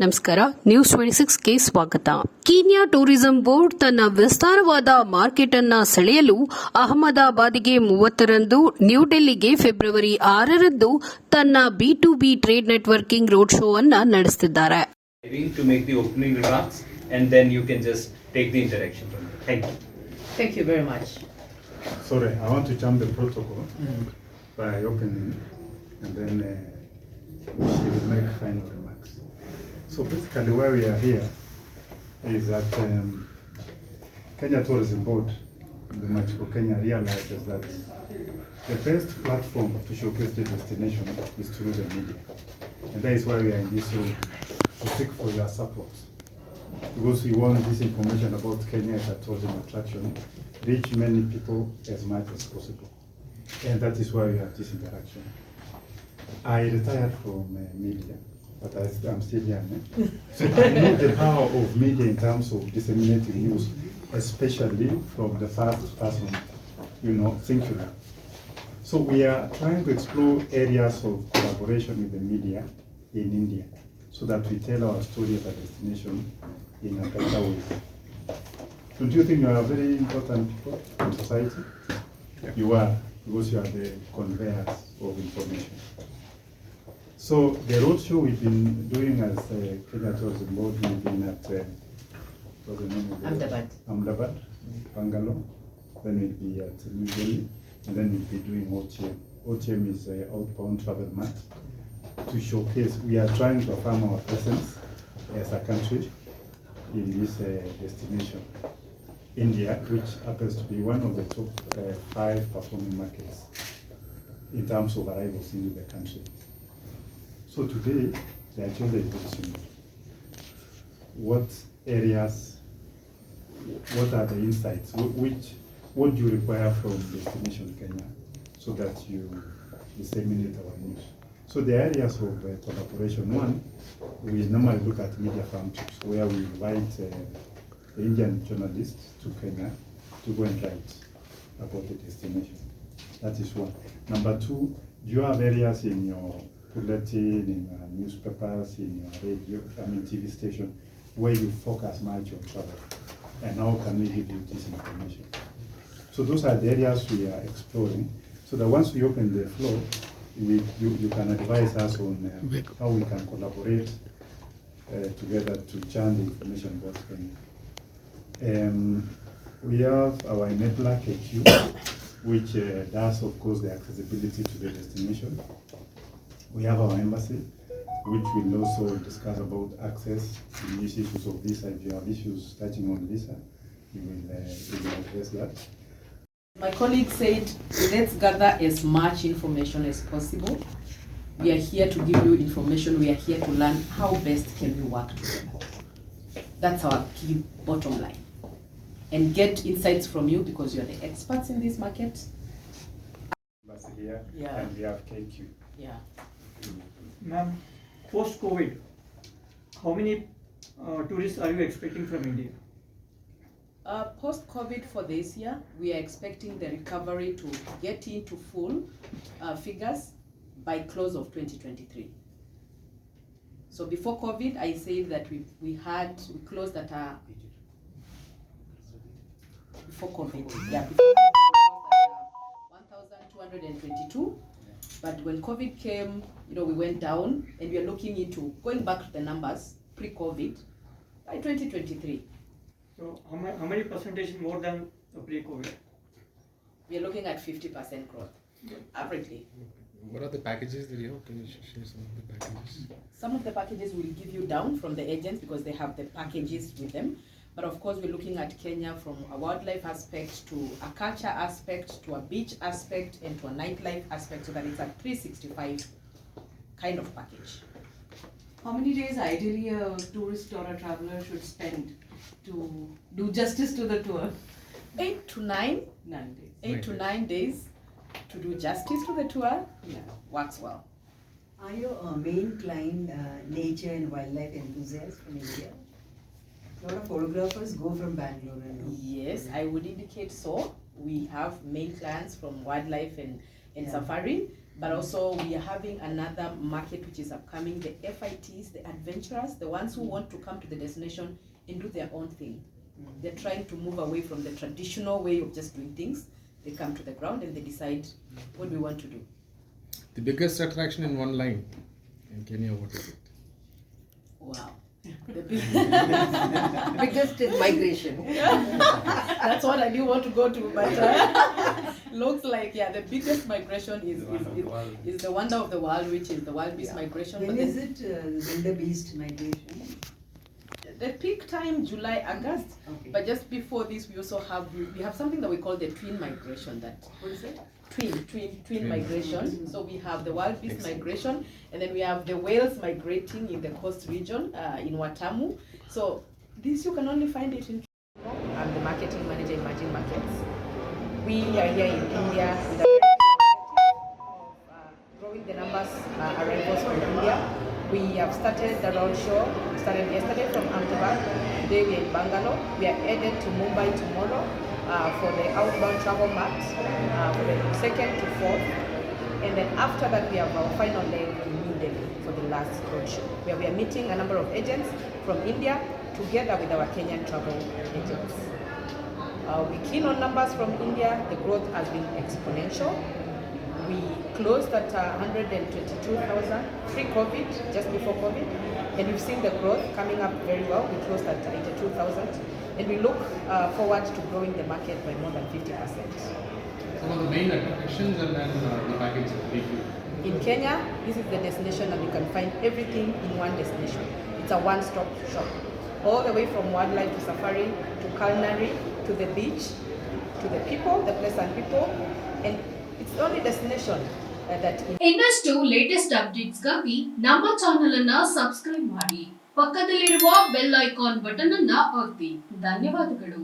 ನಮಸ್ಕಾರ, ನ್ಯೂಸ್ 26ಗೆ ಸ್ವಾಗತ. Kenya tourism board ತನ್ನ ವಿಸ್ತಾರವಾದ ಮಾರ್ಕೆಟ್ ಅನ್ನು ಸೆಳೆಯಲು ಅಹಮದಾಬಾದ್ಗೆ 30ರಂದು, ನ್ಯೂಡೆಲ್ಲಿಗೆ ಫೆಬ್ರವರಿ 6ರಂದು ತನ್ನ B2B trade networking road show ಅನ್ನು ನಡೆಸುತ್ತಿದ್ದಾರೆ. To make the opening remarks and then you can just take the interaction from there. Thank you. Thank you very much. Sorry, I want to jump the protocol by opening and then she will make final remarks. So basically where we are here is that Kenya Tourism Board, the Mexico Kenya realizes that the best platform to showcase the destination is through the media. And that is why we are in this room, to seek for your support. Because we want this information about Kenya as a tourism attraction reach many people as much as possible. And that is why we have this interaction. I retired from media, but I'm still young. So I know the power of media in terms of disseminating news, especially from the first person, singular. So we are trying to explore areas of collaboration with the media in India, so that we tell our story of a destination in a better way. Don't you think you are very important people in society? Yeah. You are, because you are the conveyors of information. So the roadshow we've been doing as Kenya Tourism Board, we've been at Ahmedabad, Bangalore, then we'll be at New Delhi, and then we'll be doing OTM. OTM is outbound travel map to showcase. We are trying to affirm our presence as a country in this destination. India, which happens to be one of the top 5 performing markets in terms of arrivals into the country. So today, the agenda is very simple. What areas, what are the insights, what do you require from Destination Kenya so that you disseminate our news? So the areas of collaboration, one, we normally look at media farm trips where we invite the Indian journalists to Kenya to go and write about the destination. That is one. Number two, you have areas in your bulletin, in your newspapers, in your radio, TV station, where you focus much on travel. And how can we give you this information? So those are the areas we are exploring. So that once we open the floor, you can advise us on how we can collaborate together to churn the information about Kenya. We have our enabler KQ, which does, of course, the accessibility to the destination. We have our embassy, which will also discuss about access to these issues of visa. If you have issues touching on visa, we will address that. My colleague said, let's gather as much information as possible. We are here to give you information. We are here to learn how best can we work together. That's our key bottom line. And get insights from you because you're the experts in this market. Here, yeah. And we have KQ. Yeah. Ma'am, post-COVID, how many tourists are you expecting from India? Post-COVID for this year, we are expecting the recovery to get into full figures by close of 2023. So before COVID, I said that we closed at a before COVID, yeah, before COVID, 1,222. But when COVID came, we went down, and we are looking into going back to the numbers pre-COVID by 2023. So how many percentage more than pre-COVID? We are looking at 50% growth, averagely. What are the packages that you have? Can you share some of the packages? Some of the packages will give you down from the agents because they have the packages with them. But of course, we're looking at Kenya from a wildlife aspect to a culture aspect to a beach aspect and to a nightlife aspect, so that it's a 365 kind of package. How many days ideally a tourist or a traveler should spend to do justice to the tour? 8 to 9 days. 8 to 9 days to do justice to the tour. Yeah. Works well. Are your main client nature and wildlife enthusiasts from India? A lot of photographers go from Bangalore and all. Yes, I would indicate so. We have main clients from wildlife and safari, But also we are having another market which is upcoming, the FITs, the adventurers, the ones who want to come to the destination and do their own thing. They're trying to move away from the traditional way of just doing things. They come to the ground and they decide what we want to do. The biggest attraction in one line in Kenya, what is it? Wow. Biggest is migration. That's what I do want to go to, but looks like, yeah, the biggest migration is the wonder of the world, which is the wild beast migration. When But is it wildebeest migration? the peak time, July, August. Okay. But just before this, we also have something that we call the twin migration. What is it? Twin migration. So we have the wild beast migration, and then we have the whales migrating in the coast region in Watamu. So this you can only find it in. I'm the marketing manager in Margin Markets. We are here in India with a very clear objective of growing the numbers arrivals from India. We have started the roadshow. We started yesterday from Ahmedabad. Today we are in Bangalore. We are headed to Mumbai tomorrow for the outbound travel mart for the 2nd to 4th. And then after that we have our final leg in New Delhi for the last roadshow, where we are meeting a number of agents from India together with our Kenyan travel agents. We're keen on numbers from India. The growth has been exponential. We closed at 122,000 pre-COVID, just before COVID, and we've seen the growth coming up very well. We closed at 82,000, and we look forward to growing the market by more than 50%. Some of the main attractions and then the package. In Kenya, this is the destination, and you can find everything in one destination. It's a one-stop shop, all the way from wildlife to safari to culinary to the beach to the people, the place and people, and it's the only destination that. ಇನ್ನಷ್ಟು latest ಅಪ್ಡೇಟ್ಸ್ಗಾಗಿ ನಮ್ಮ channel ಅನ್ನ subscribe ಮಾಡಿ, ಪಕ್ಕದಲ್ಲಿರುವ bell icon button ಅನ್ನ ಒತ್ತಿ. ಧನ್ಯವಾದಗಳು.